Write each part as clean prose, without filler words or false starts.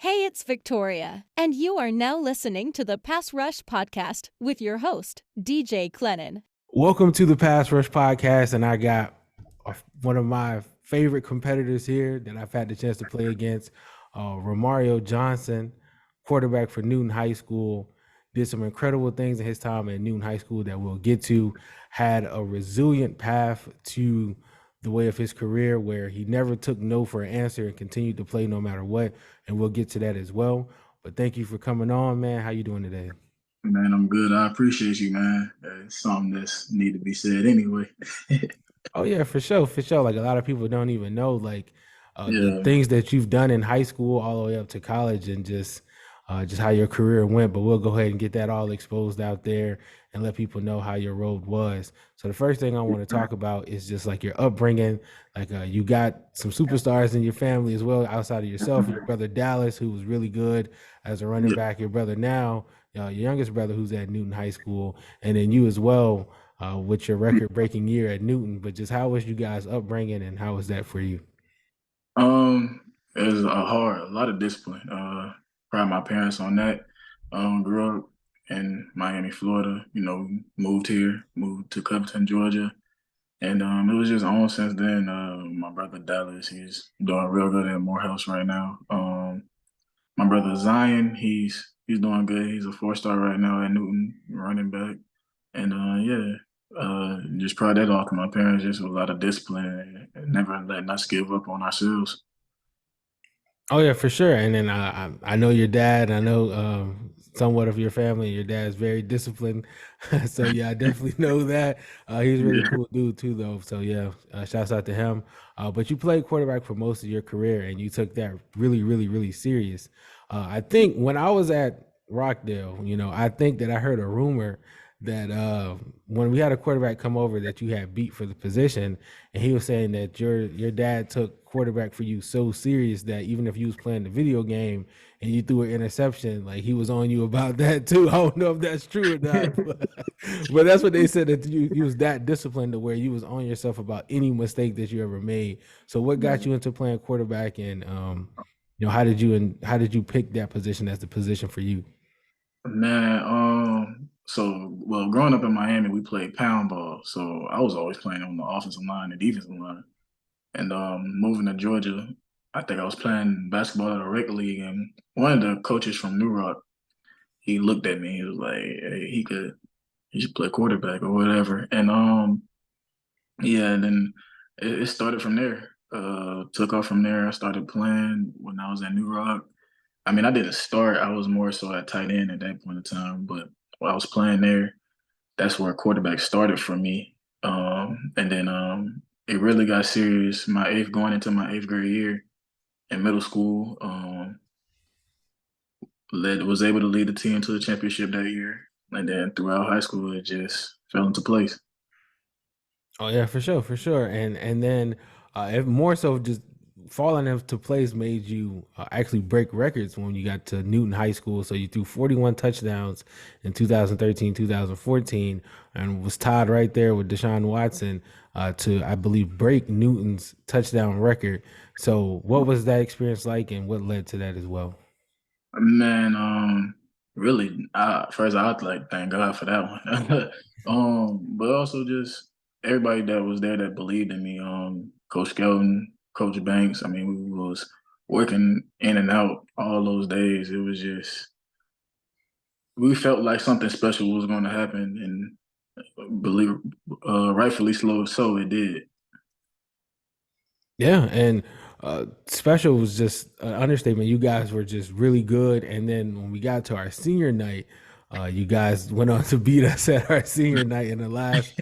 Hey, it's Victoria, and you are now listening to the Pass Rush Podcast with your host, DJ Clennon. Welcome to the Pass Rush Podcast, and I got one of my favorite competitors here that I've had the chance to play against, Romario Johnson, quarterback for Newton High School. Did some incredible things in his time at Newton High School that we'll get to. Had a resilient path to the way of his career where he never took no for an answer and continued to play no matter what, and we'll get to that as well. But thank you for coming on, man. How you doing today? Man, I'm good. I appreciate you, man. It's something that's need to be said anyway. Oh yeah, for sure, for sure. Like a lot of people don't even know the Yeah, things that you've done in high school all the way up to college and just how your career went. But we'll go ahead and get that all exposed out there and let people know how your road was. So the first thing I want to talk about is just like your upbringing. Like you got some superstars in your family as well outside of yourself. Your brother Dallas, who was really good as a running yeah. back. Your brother now, your youngest brother, who's at Newton High School, and then you as well with your record-breaking year at Newton. But just how was you guys' upbringing, and how was that for you? It was a lot of discipline. Proud of my parents on that. Grew up in Miami, Florida. Moved to Covington, Georgia, and it was just on since then. My brother Dallas, he's doing real good at Morehouse right now. My brother Zion, he's doing good. He's a 4-star right now at Newton, running back. And just proud that off to my parents, just with a lot of discipline and never letting us give up on ourselves. Oh yeah, for sure. And then I know your dad. I know somewhat of your family. Your dad is very disciplined, so yeah, I definitely know that. He's a really Yeah. cool dude too, though. So yeah, shouts out to him. But you played quarterback for most of your career, and you took that really, really, really serious. I think when I was at Rockdale, I think that I heard a rumor that when we had a quarterback come over that you had beat for the position, and he was saying that your dad took quarterback for you so serious that even if you was playing the video game and you threw an interception, like he was on you about that too. I don't know if that's true or not, but that's what they said, that you was that disciplined to where you was on yourself about any mistake that you ever made. So what got you into playing quarterback, and how did you pick that position as the position for you? Man, growing up in Miami, we played pound ball, so I was always playing on the offensive line and defensive line. And moving to Georgia, I think I was playing basketball at a rec league, and one of the coaches from New Rock, he looked at me. He was like, "Hey, he should play quarterback or whatever." And yeah, and then it started from there. Took off from there. I started playing when I was at New Rock. I mean, I didn't start. I was more so at tight end at that point in time. But while I was playing there, that's where quarterback started for me. And then it really got serious. Going into my eighth grade year in middle school. Was able to lead the team to the championship that year. And then throughout high school, it just fell into place. Oh yeah, for sure, for sure. And then if more so just falling into place made you actually break records when you got to Newton High School. So you threw 41 touchdowns in 2013, 2014, and was tied right there with Deshaun Watson to, I believe, break Newton's touchdown record. So what was that experience like, and what led to that as well? Man, really, first I'd like thank God for that one. But also just everybody that was there that believed in me. Coach Skelton, Coach Banks. I mean, we was working in and out all those days. It was just we felt like something special was going to happen, and believe rightfully so it did. Yeah, and special was just an understatement. You guys were just really good. And then when we got to our senior night, you guys went on to beat us at our senior night in the last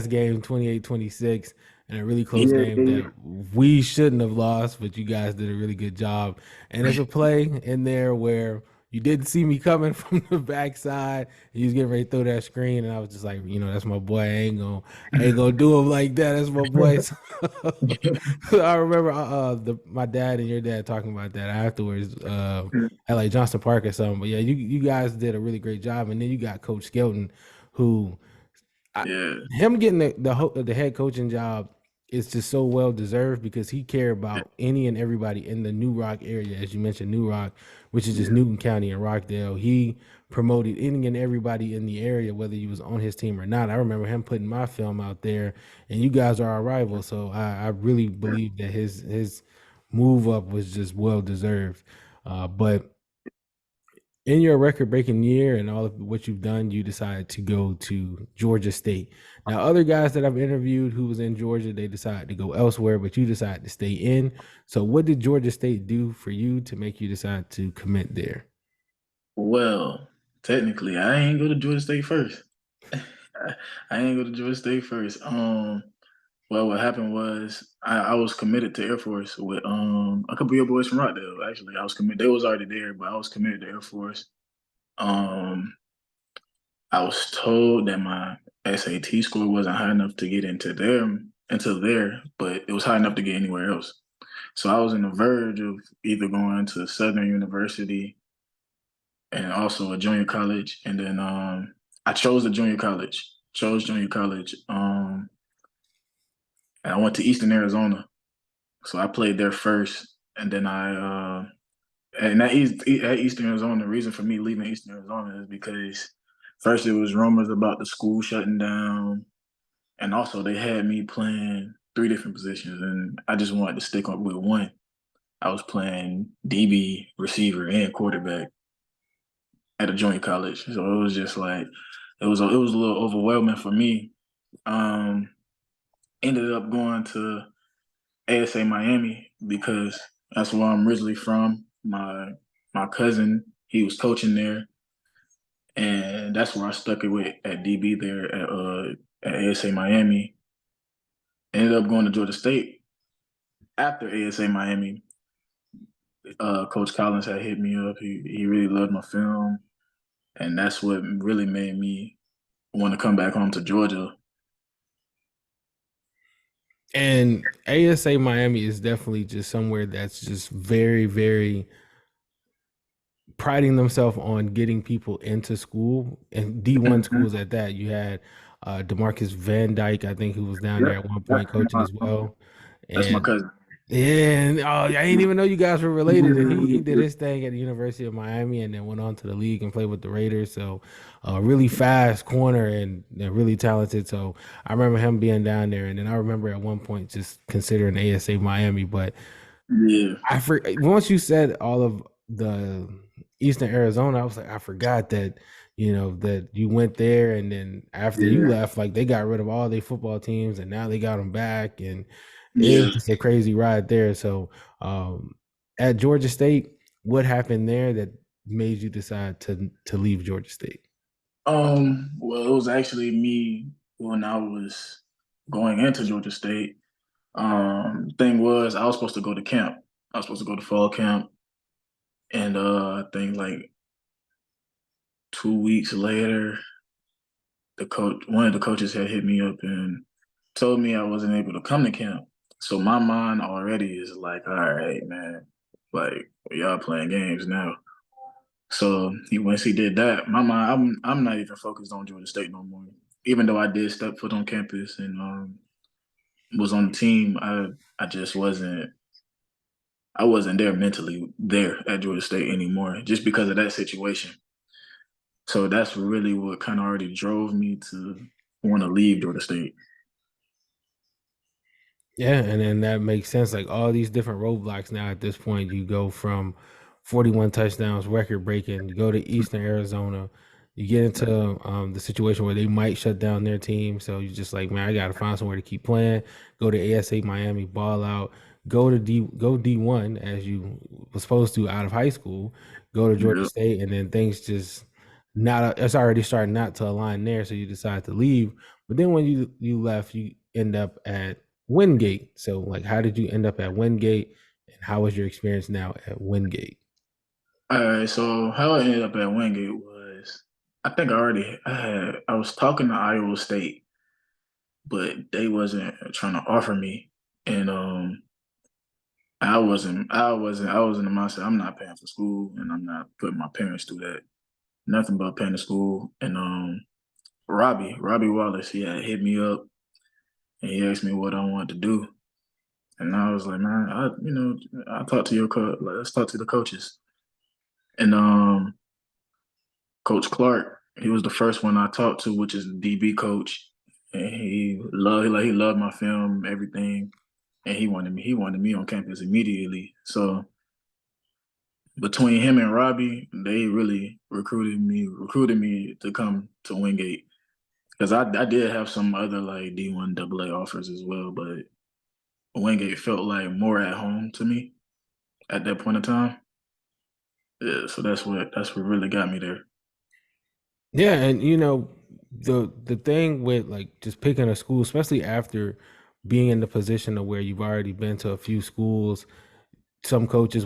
game, 28-26, in a really close Yeah, game yeah, that we shouldn't have lost, but you guys did a really good job. And there's a play in there where you didn't see me coming from the backside, and you was getting ready to throw that screen, and I was just like, that's my boy. I ain't gonna do him like that. That's my boy. So I remember my dad and your dad talking about that afterwards at like Johnson Park or something. But yeah, you guys did a really great job, and then you got Coach Skelton, who I, yeah. him getting the head coaching job. it's just so well deserved because he cared about any and everybody in the New Rock area, as you mentioned, New Rock, which is just Yeah. Newton County and Rockdale. He promoted any and everybody in the area, whether you was on his team or not. I remember him putting my film out there, and you guys are our rivals, so I really believe that his move up was just well deserved. But in your record breaking year and all of what you've done, you decided to go to Georgia State. Now, other guys that I've interviewed who was in Georgia, they decided to go elsewhere, but you decided to stay in. So, what did Georgia State do for you to make you decide to commit there? Well, technically, I ain't go to Georgia State first. I ain't go to Georgia State first. Well, what happened was I was committed to Air Force with a couple of your boys from Rockdale. Actually, I was committed. They was already there, but I was committed to Air Force. Um, I was told that my SAT score wasn't high enough to get into there, but it was high enough to get anywhere else. So I was on the verge of either going to Southern University and also a junior college, and then I chose the junior college. Chose junior college, and I went to Eastern Arizona. So I played there first, and then and at Eastern Arizona. The reason for me leaving Eastern Arizona is because first it was rumors about the school shutting down, and also they had me playing three different positions, and I just wanted to stick up with one. I was playing DB, receiver, and quarterback at a junior college, so it was just like it was a little overwhelming for me. Um, Ended up going to ASA Miami because that's where I'm originally from. My cousin, he was coaching there, and that's where I stuck it with at DB there at ASA Miami. Ended up going to Georgia State after ASA Miami. Coach Collins had hit me up. He really loved my film, and that's what really made me want to come back home to Georgia. And ASA Miami is definitely just somewhere that's just very, very priding themselves on getting people into school and D1 schools at that. You had Demarcus Van Dyke, I think, who was down there Yep, at one point coaching as well. that's my And cousin. yeah, and I didn't even know you guys were related. And he did his thing at the University of Miami and then went on to the league and played with the Raiders. So really fast corner and really talented. So I remember him being down there. And then I remember at one point just considering ASA Miami. But Yeah, once you said all of the Eastern Arizona, I was like, I forgot that, that you went there, and then after you yeah, left, like they got rid of all their football teams, and now they got them back, and it was yeah. just a crazy ride there. So, at Georgia State, what happened there that made you decide to leave Georgia State? Well, it was actually me when I was going into Georgia State. Thing was, I was supposed to go to camp. I was supposed to go to fall camp, and I think like 2 weeks later, one of the coaches had hit me up and told me I wasn't able to come to camp. So my mind already is like, all right, man, like y'all playing games now. So once he did that, my mind, I'm not even focused on Georgia State no more. Even though I did step foot on campus and was on the team, I just wasn't. I wasn't there mentally there at Georgia State anymore, just because of that situation. So that's really what kind of already drove me to want to leave Georgia State. Yeah, and then that makes sense. Like all these different roadblocks now at this point, you go from 41 touchdowns, record breaking, you go to Eastern Arizona, you get into the situation where they might shut down their team. So you're just like, man, I got to find somewhere to keep playing. Go to ASA Miami, ball out, go D1 as you was supposed to out of high school, go to Georgia Yeah. State, and then things just it's already starting not to align there. So you decide to leave. But then when you left, you end up at Wingate. So, like, how did you end up at Wingate, and how was your experience now at Wingate? All right. So how I ended up at Wingate was, I think I was talking to Iowa State, but they wasn't trying to offer me, and I was in the mindset I'm not paying for school, and I'm not putting my parents through that. Nothing but paying the school, and Robbie Wallace, he had hit me up and he asked me what I wanted to do. And I was like, man, I talk to your coach. Like, let's talk to the coaches. And Coach Clark, he was the first one I talked to, which is the DB coach. And he loved my film, everything. And he wanted me on campus immediately. So between him and Robbie, they really recruited me to come to Wingate. Because I did have some other like D1 AA offers as well, but Wingate felt like more at home to me at that point in time. Yeah, so that's what really got me there. Yeah, and the thing with like just picking a school, especially after being in the position of where you've already been to a few schools, some coaches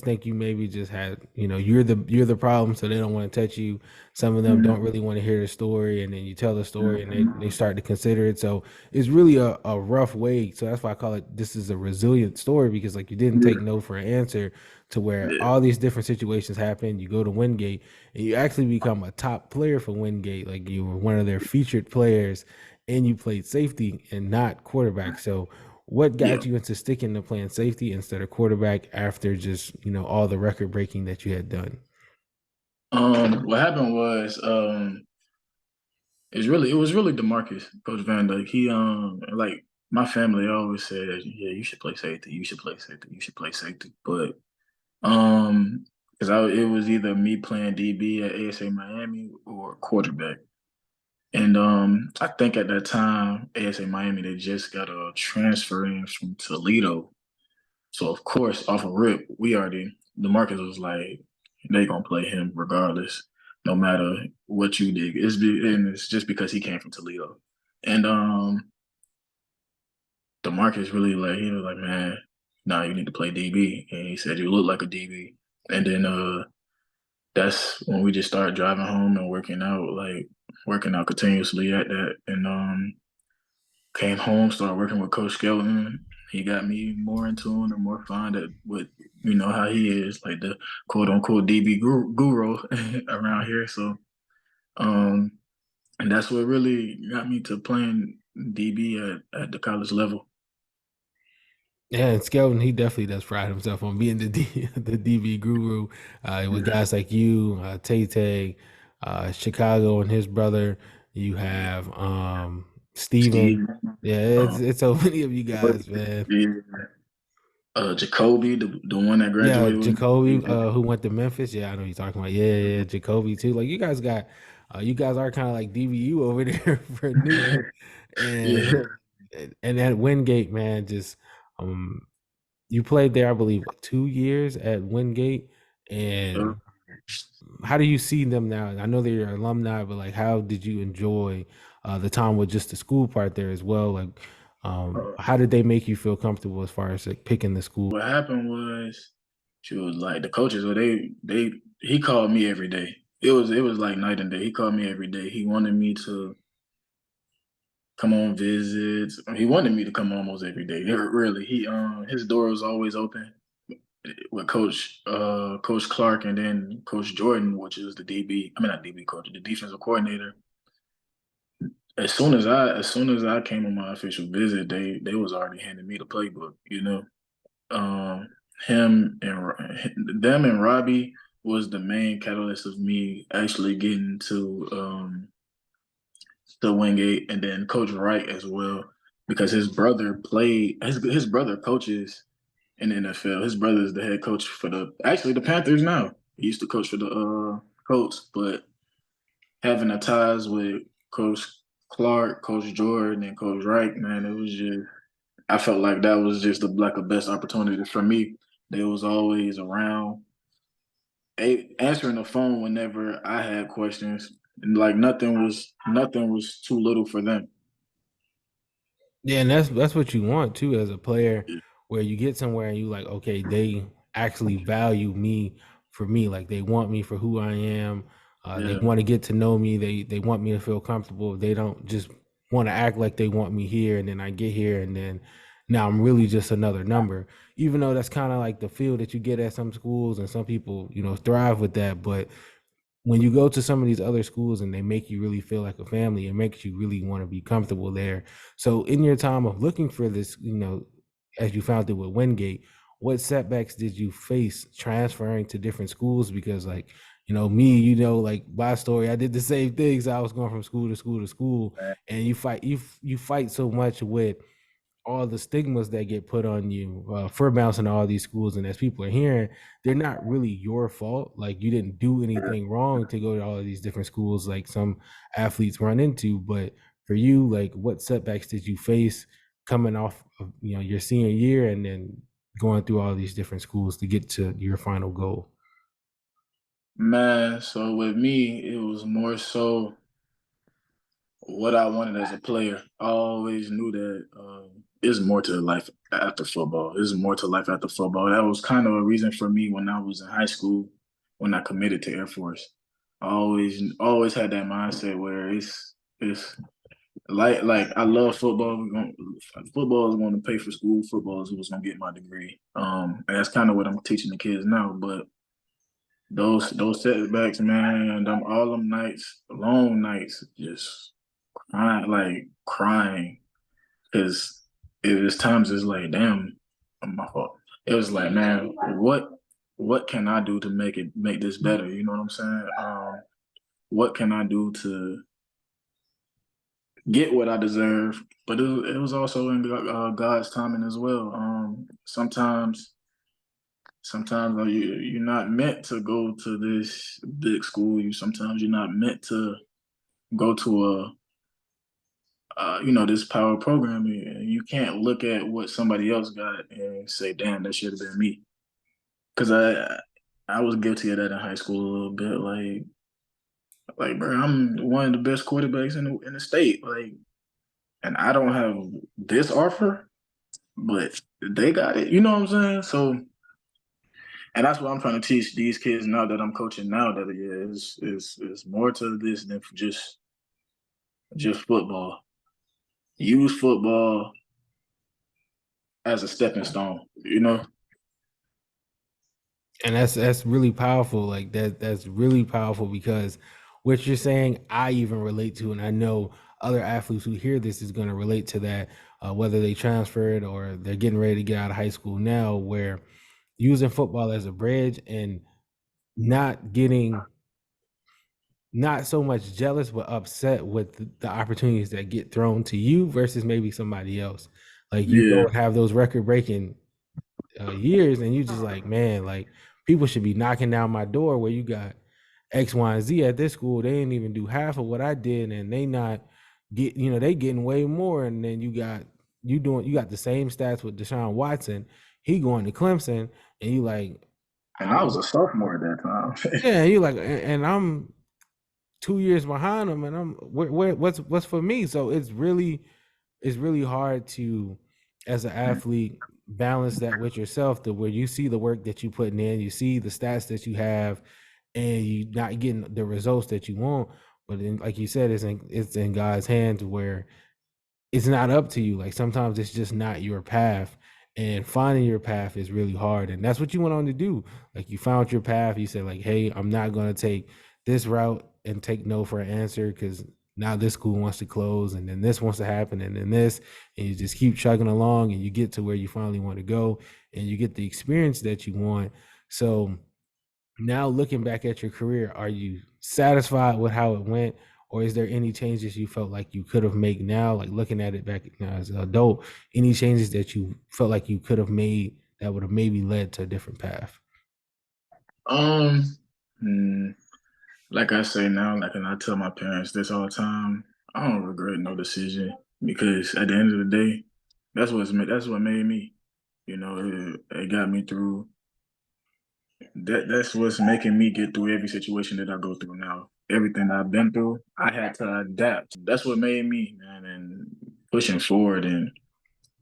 think you maybe just had, you're the problem, so they don't want to touch you. Some of them don't Mhm. really want to hear the story, and then you tell the story and they start to consider it. So it's really a rough way. So that's why I call it, this is a resilient story, because like you didn't take Yeah, no for an answer, to where yeah, all these different situations happen. You go to Wingate and you actually become a top player for Wingate. Like you were one of their featured players, and you played safety and not quarterback. So what yeah. got you into sticking to playing safety instead of quarterback after just, all the record breaking that you had done? What happened was it was really DeMarcus, Coach Van Dyke. He like my family always said, yeah, you should play safety, you should play safety, you should play safety. But because it was either me playing DB at ASA Miami or quarterback. And I think at that time, ASA Miami, they just got a transfer in from Toledo. So of course, off a rip, the Marcus was like, they gonna play him regardless, no matter what you did. And it's just because he came from Toledo. And the Marcus really like he was like, man, nah, you need to play DB. And he said you look like a DB. And then that's when we just started driving home and working out continuously at that. And came home, started working with Coach Skelton. He got me more into him and more fond of with how he is, like the quote unquote DB guru around here. So um and that's what really got me to playing DB at the college level. Yeah, and Skelton, he definitely does pride himself on being the DB guru, with Yeah. guys like you, Tay Tay, Chicago, and his brother. You have Steven. Steve, Yeah, um, it's so many of you guys, man. yeah, Jacoby, the one that Yeah, graduated with Jacoby, me. who went to Memphis. Yeah, I know you're talking about. Yeah, yeah, Jacoby too. Like you guys are kind of like DVU over there for Newton, and Yeah. and at Wingate, man, just um, you played there, I believe, 2 years at Wingate. And how do you see them now? I know they're your alumni, but like, how did you enjoy the time with just the school part there as well? Like, Uh, how did they make you feel comfortable as far as like picking the school? what happened was she was like the coaches were they he called me every day. It was like night and day. He called me every day. He wanted me to come on visits. He wanted me to come almost every day. Really. His door was always open with Coach Clark and then Coach Jordan, which is the DB. I mean not DB coach, the defensive coordinator. As soon as I came on my official visit, they was already handing me the playbook. um, him and them and Robbie was the main catalyst of me actually getting to Wingate, and then Coach Wright as well, because his brother coaches in the NFL. His brother is the head coach for the Panthers now. He used to coach for the Colts, but having the ties with Coach Clark, Coach Jordan, and Coach Wright, man, it was just I felt like that was just like a best opportunity for me. They was always around, answering the phone whenever I had questions, and like nothing was too little for them. Yeah, and that's what you want too as a player, where you get somewhere and you like, okay, they actually value me for me. Like they want me for who I am. They Yeah, want to get to know me. They want me to feel comfortable. They don't just want to act like they want me here, and then I get here, and then now I'm really just another number. Even though that's kind of like the feel that you get at some schools, and some people, thrive with that. But when you go to some of these other schools and they make you really feel like a family, it makes you really want to be comfortable there. So in your time of looking for this, as you found it with Wingate, what setbacks did you face transferring to different schools? Because like, me, like my story, I did the same things. I was going from school to school to school, and you fight so much with all the stigmas that get put on you for bouncing to all these schools. And as people are hearing, they're not really your fault. Like you didn't do anything wrong to go to all of these different schools like some athletes run into. But for you, like what setbacks did you face coming off of your senior year and then going through all these different schools to get to your final goal? Man, so with me, it was more so what I wanted as a player. I always knew that there's more to life after football. There's more to life after football. That was kind of a reason for me when I was in high school, when I committed to Air Force. I always had that mindset where it's like I love football. Football is going to pay for school. Football is who's going to get my degree. And that's kind of what I'm teaching the kids now. But those setbacks, man, all them nights, long nights, just crying because it was times it's like, damn, my fault. It was like, man, what can I do to make this better? You know what I'm saying? What can I do to get what I deserve? But it was also in God's timing as well. Sometimes you're not meant to go to this big school. Sometimes you're not meant to go to this power program. And you can't look at what somebody else got and say, damn, that should have been me. Because I was guilty of that in high school a little bit. Like, bro, I'm one of the best quarterbacks in the state. Like, and I don't have this offer, but they got it. You know what I'm saying? So, and that's what I'm trying to teach these kids now that I'm coaching now. That is more to this than just football. Use football as a stepping stone. You know. And that's really powerful. Like that's really powerful because what you're saying, I even relate to, and I know other athletes who hear this is going to relate to that, whether they transferred or they're getting ready to get out of high school now, where using football as a bridge and not getting not so much jealous but upset with the opportunities that get thrown to you versus maybe somebody else. Like you Yeah. go and have those record breaking years, and you just like, man, like people should be knocking down my door where you got X, Y, and Z at this school. They didn't even do half of what I did, and they not get, they getting way more. And then you got the same stats with Deshaun Watson. He going to Clemson, and you like, And I was a sophomore at that time. yeah, you like, and I'm 2 years behind him, and I'm what's for me. So it's really hard to, as an athlete, balance that with yourself, to where you see the work that you putting in, you see the stats that you have, and you not getting the results that you want. But then, like you said, it's in God's hands, where it's not up to you. Like sometimes it's just not your path, and finding your path is really hard. And that's what you went on to do. Like you found your path. You said like, hey, I'm not going to take this route and take no for an answer, because now this school wants to close, and then this wants to happen, and then this, and you just keep chugging along, and you get to where you finally want to go, and you get the experience that you want. So now looking back at your career, are you satisfied with how it went? Or is there any changes you felt like you could have made now, like looking at it back as an adult, any changes that you felt like you could have made that would have maybe led to a different path? Um, hmm, like I say now, like, and I tell my parents this all the time, I don't regret no decision because at the end of the day, that's what made me. It got me through that. That's what's making me get through every situation that I go through now. Everything I've been through, I had to adapt. That's what made me, man, and pushing forward and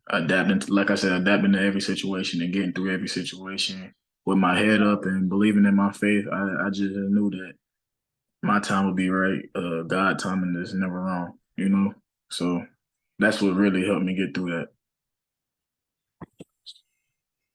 adapting. Like I said, adapting to every situation and getting through every situation with my head up and believing in my faith. I just knew that my time would be right. God timing is never wrong. So that's what really helped me get through that.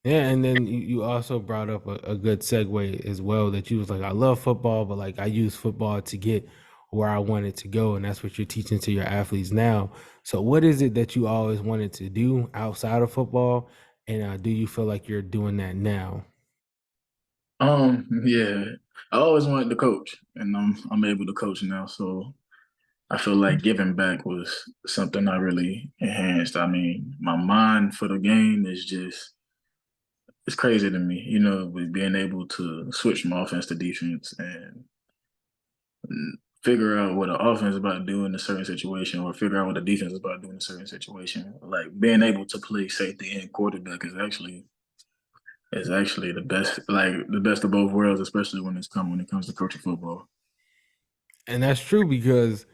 Yeah, and then you also brought up a good segue as well that you was like, I love football, but like I use football to get where I wanted to go, and that's what you're teaching to your athletes now. So, what is it that you always wanted to do outside of football, and do you feel like you're doing that now? Yeah, I always wanted to coach, and I'm able to coach now. So I feel like giving back was something I really enhanced. I mean, my mind for the game is just it's crazy to me, with being able to switch from offense to defense and figure out what the offense is about to do in a certain situation, or figure out what the defense is about to do in a certain situation. Like being able to play safety and quarterback is actually the best, like the best of both worlds, especially when it comes to coaching football. And that's true because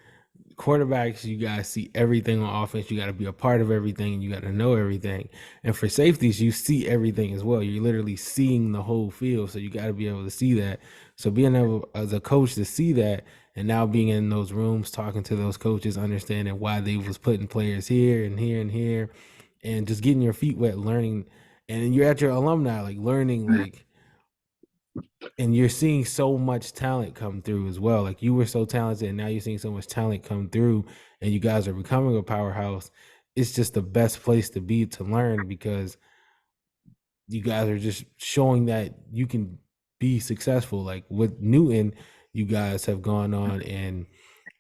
quarterbacks, you guys see everything on offense. You got to be a part of everything and you got to know everything. And for safeties, you see everything as well. You're literally seeing the whole field. So you got to be able to see that. So being able as a coach to see that and now being in those rooms, talking to those coaches, understanding why they was putting players here and here and here, and just getting your feet wet, learning. And you're at your alumni, like learning, like and you're seeing so much talent come through as well. Like you were so talented, and now you're seeing so much talent come through, and you guys are becoming a powerhouse. It's just the best place to be to learn because you guys are just showing that you can be successful. Like with Newton, you guys have gone on and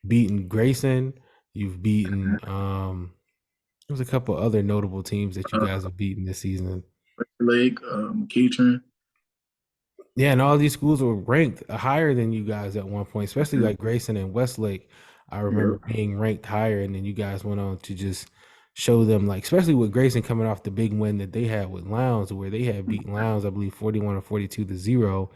beaten Grayson. You've beaten there's a couple other notable teams that you Uh, guys have beaten this season. Lake, Keatron. Yeah, and all these schools were ranked higher than you guys at one point, especially like Grayson and Westlake. I remember Yeah, being ranked higher, and then you guys went on to just show them, like, especially with Grayson coming off the big win that they had with Lowndes, where they had beaten Lowndes, I believe, 41 or 42 to 0.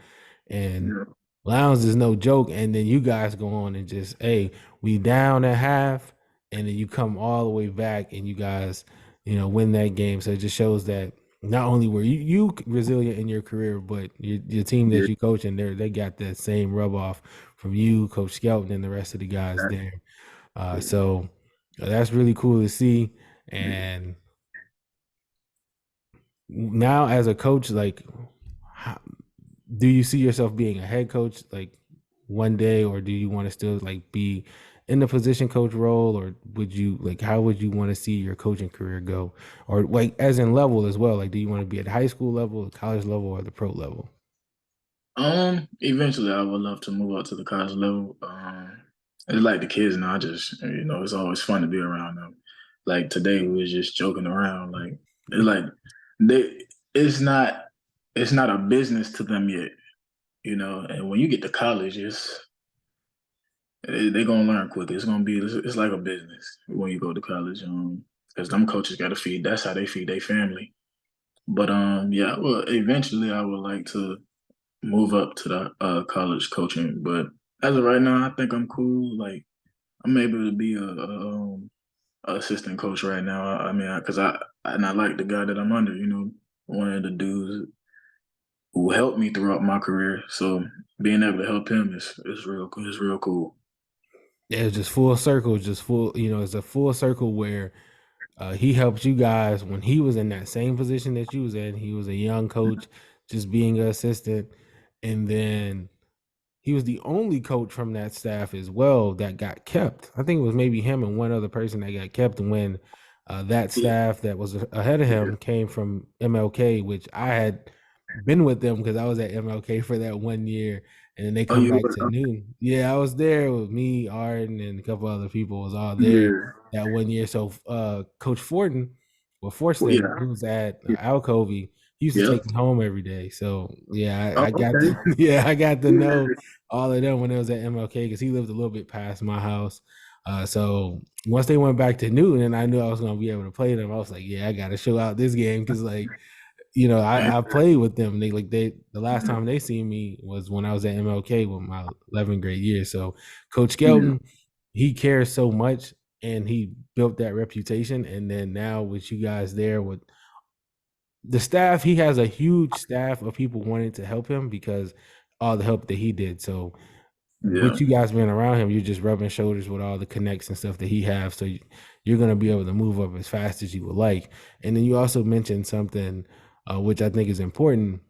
And yeah, Lowndes is no joke. And then you guys go on and just, hey, we down at half, and then you come all the way back and you guys, win that game. So it just shows that not only were you resilient in your career, but your team yeah. that you coach and they got that same rub off from you, Coach Skelton, and the rest of the guys there. So that's really cool to see. And now as a coach, like, how, do you see yourself being a head coach like one day, or do you want to still like be in the position coach role, or would you like how would you want to see your coaching career go, or like as in level as well? Like, do you want to be at high school level, the college level, or the pro level? Eventually, I would love to move up to the college level. It's like the kids now. I just, it's always fun to be around them. Like today, we was just joking around. Like it's like they, it's not, it's not a business to them yet. And when you get to college, they're gonna learn quick. It's like a business when you go to college. Because them coaches got to feed. That's how they feed their family. But yeah. Well, eventually, I would like to move up to the college coaching. But as of right now, I think I'm cool. Like I'm able to be a assistant coach right now. I mean, because I like the guy that I'm under. One of the dudes who helped me throughout my career. So being able to help him is real. It's real cool. Yeah, it's just full circle, just full. It's a full circle where he helped you guys when he was in that same position that you was in. He was a young coach, just being an assistant, and then he was the only coach from that staff as well that got kept. I think it was maybe him and one other person that got kept when that Yeah. staff that was ahead of Yeah. him came from MLK, which I had been with them because I was at MLK for that 1 year, and then they Oh, come you back were. to Newton. Yeah, I was there with me, Arden, and a couple other people was all there Yeah. that 1 year. So Coach Well, Forston, yeah. who's at Yeah. Alcovey, he used to Yep. take me home every day. So yeah, Oh, I got okay. to, yeah, I got to know Yeah. all of them when it was at MLK because he lived a little bit past my house. So once they went back to Newton and I knew I was going to be able to play them, I was like, yeah, I got to show out this game because like, I played with them. The last time they seen me was when I was at MLK with my 11th grade year. So Coach Yeah. Skelton, he cares so much and he built that reputation. And then now with you guys there with the staff, he has a huge staff of people wanting to help him because all the help that he did. So Yeah. with you guys being around him, you're just rubbing shoulders with all the connects and stuff that he has. So you're going to be able to move up as fast as you would like. And then you also mentioned something which I think is important,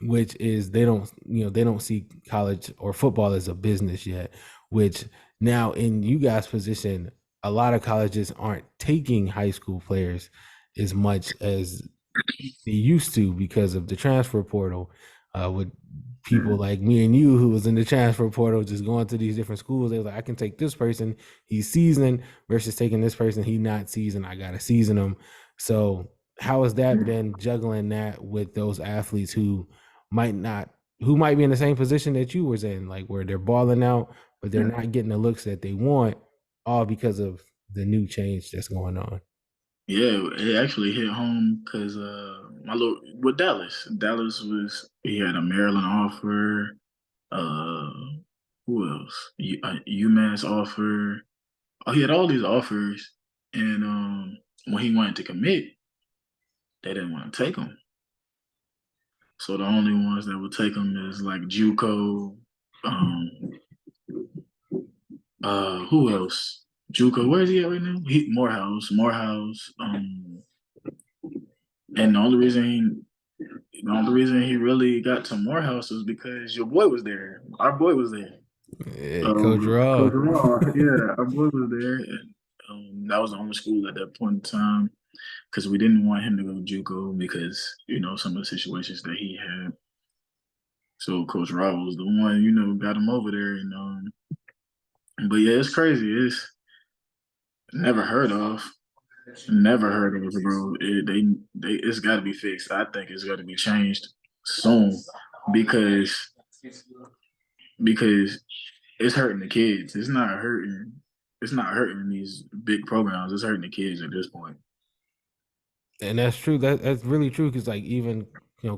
which is they don't see college or football as a business yet, which now in you guys' position, a lot of colleges aren't taking high school players as much as they used to because of the transfer portal. With people Mhm. like me and you who was in the transfer portal just going to these different schools, they were like, I can take this person, he's seasoned, versus taking this person, he not seasoned, I gotta season him. So how has that been, juggling that with those athletes might not who might be in the same position that you was in, like where they're balling out, but they're not getting the looks that they want, all because of the new change that's going on? Yeah, it actually hit home because my little with Dallas. Dallas was he had a Maryland offer. Uh, who else? UMass offer. Oh, he had all these offers, and when he wanted to commit, they didn't want to take him. So the only ones that would take him is like JUCO. Um, who else? JUCO. Where is he at right now? Morehouse. And the only reason he really got to Morehouse was because your boy was there. Our boy was there. Hey, Coach Coach Raw. Raw, yeah, our boy was there, and that was the only school at that point in time because we didn't want him to go JUCO because some of the situations that he had. So Coach Raw was the one got him over there, and but yeah, it's crazy. It's never heard of, never heard of it, bro. It's got to be fixed. I think it's got to be changed soon because because it's hurting the kids. It's not hurting. It's not hurting these big programs. It's hurting the kids at this point. And that's true. That's really true because, like, even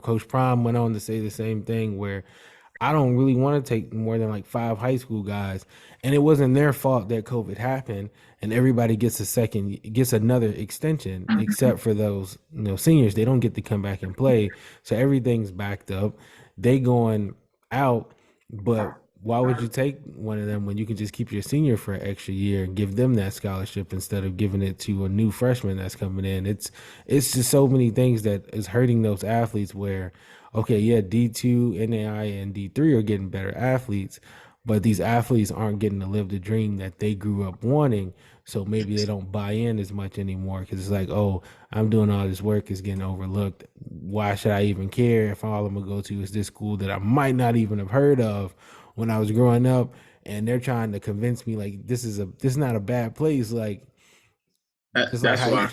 Coach Prime went on to say the same thing where I don't really want to take more than like 5 high school guys, and it wasn't their fault that COVID happened, and everybody gets another extension except for those seniors. They don't get to come back and play, so everything's backed up. They going out, but why would you take one of them when you can just keep your senior for an extra year and give them that scholarship instead of giving it to a new freshman that's coming in? It's just so many things that is hurting those athletes where, okay, yeah, D2, NAI, and D3 are getting better athletes, but these athletes aren't getting to live the dream that they grew up wanting. So maybe they don't buy in as much anymore because it's like, oh, I'm doing all this work, is getting overlooked. Why should I even care if all I'm gonna go to is this school that I might not even have heard of when I was growing up? And they're trying to convince me like this is not a bad place. Like just like That's how why.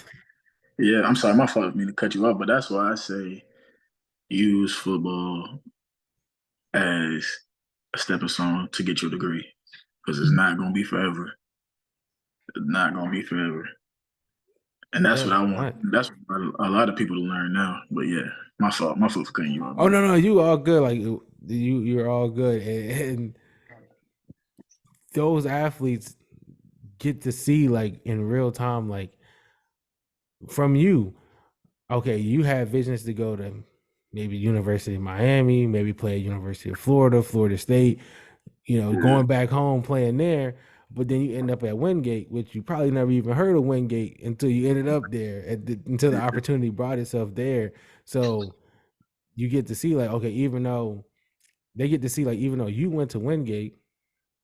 Yeah, I'm sorry, my fault. I mean to cut you off, but that's why I say use football as a stepping stone to get your degree because it's not going to be forever. It's not going to be forever. And that's what yeah. I want. That's what a lot of people to learn now. But yeah, my fault. My fault for cutting you off, Oh bro. no, you all good. Like you're all good, and those athletes get to see like in real time, like from you. Okay, you have visions to go to maybe University of Miami, maybe play at University of Florida, Florida State. Yeah. Going back home playing there, but then you end up at Wingate, which you probably never even heard of Wingate until you ended up there, until the opportunity brought itself there. So you get to see like, okay, even though you went to Wingate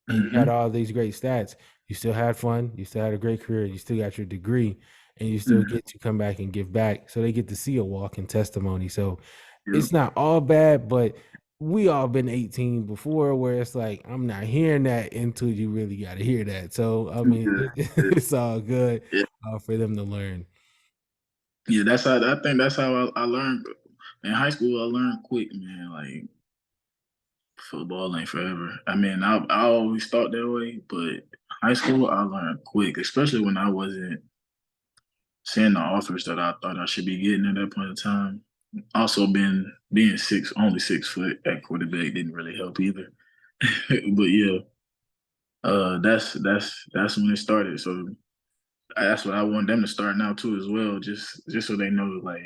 and you had Mm-hmm. all these great stats, you still had fun, you still had a great career, you still got your degree, and you still Mm-hmm. get to come back and give back. So they get to see a walking testimony. So Yep. it's not all bad, but we all been 18 before where it's like, I'm not hearing that until you really got to hear that. So, I mean, Yeah. Yeah. it's all good Yeah. for them to learn. Yeah, that's how I think that's how I learned in high school. I learned quick, man. Like football ain't forever. I mean, I always thought that way, but high school I learned quick, especially when I wasn't seeing the offers that I thought I should be getting at that point in time. Also, being only 6 foot at quarterback didn't really help either. But yeah, that's when it started. So that's what I want them to start now too, as well. Just so they know, like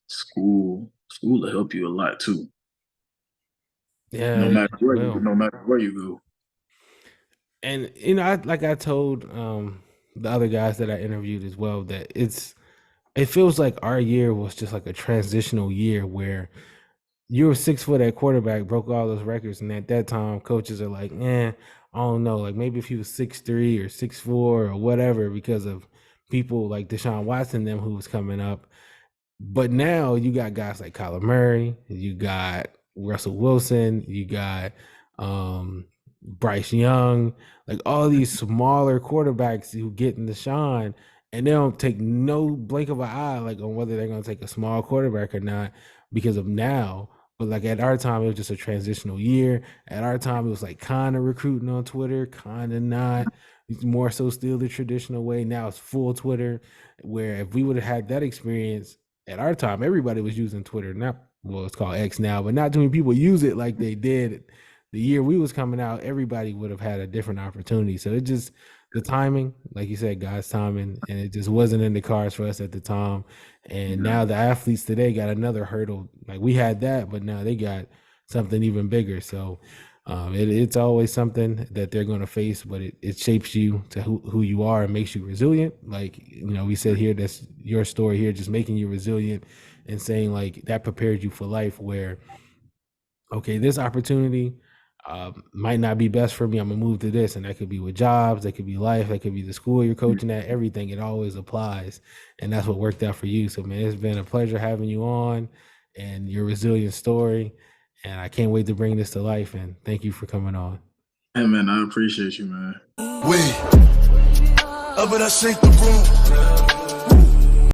school will help you a lot too. Yeah, No yeah, matter where you, well. no matter where you go. And I told the other guys that I interviewed as well that it's it feels like our year was just like a transitional year where you were 6 foot at quarterback, broke all those records, and at that time, coaches are like, I don't know, like maybe if he was 6'3" or 6'4" or whatever, because of people like Deshaun Watson, them who was coming up. But now you got guys like Kyler Murray, you got Russell Wilson, you got Bryce Young, like all these smaller quarterbacks who get in the shine, and they don't take no blink of an eye like on whether they're going to take a small quarterback or not because of now. But like at our time, it was just a transitional year. At our time, it was like kind of recruiting on Twitter, kind of not. It's more so still the traditional way. Now it's full Twitter. Where if we would have had that experience at our time, everybody was using Twitter. Not well, it's called X now, but not too many people use it like they did the year we was coming out. Everybody would have had a different opportunity. So it just the timing, like you said, God's timing, and it just wasn't in the cards for us at the time. And now the athletes today got another hurdle. Like we had that, but now they got something even bigger. So it's always something that they're going to face, but it shapes you to who you are and makes you resilient. Like, we said here, that's your story here, just making you resilient and saying like that prepared you for life where, okay, this opportunity might not be best for me. I'm gonna move to this, and that could be with jobs, that could be life, that could be the school you're coaching at, everything. It always applies, and that's what worked out for you. So, man, it's been a pleasure having you on, and your resilient story. And I can't wait to bring this to life. And thank you for coming on. Hey, man, I appreciate you, man. Up and I shake the room.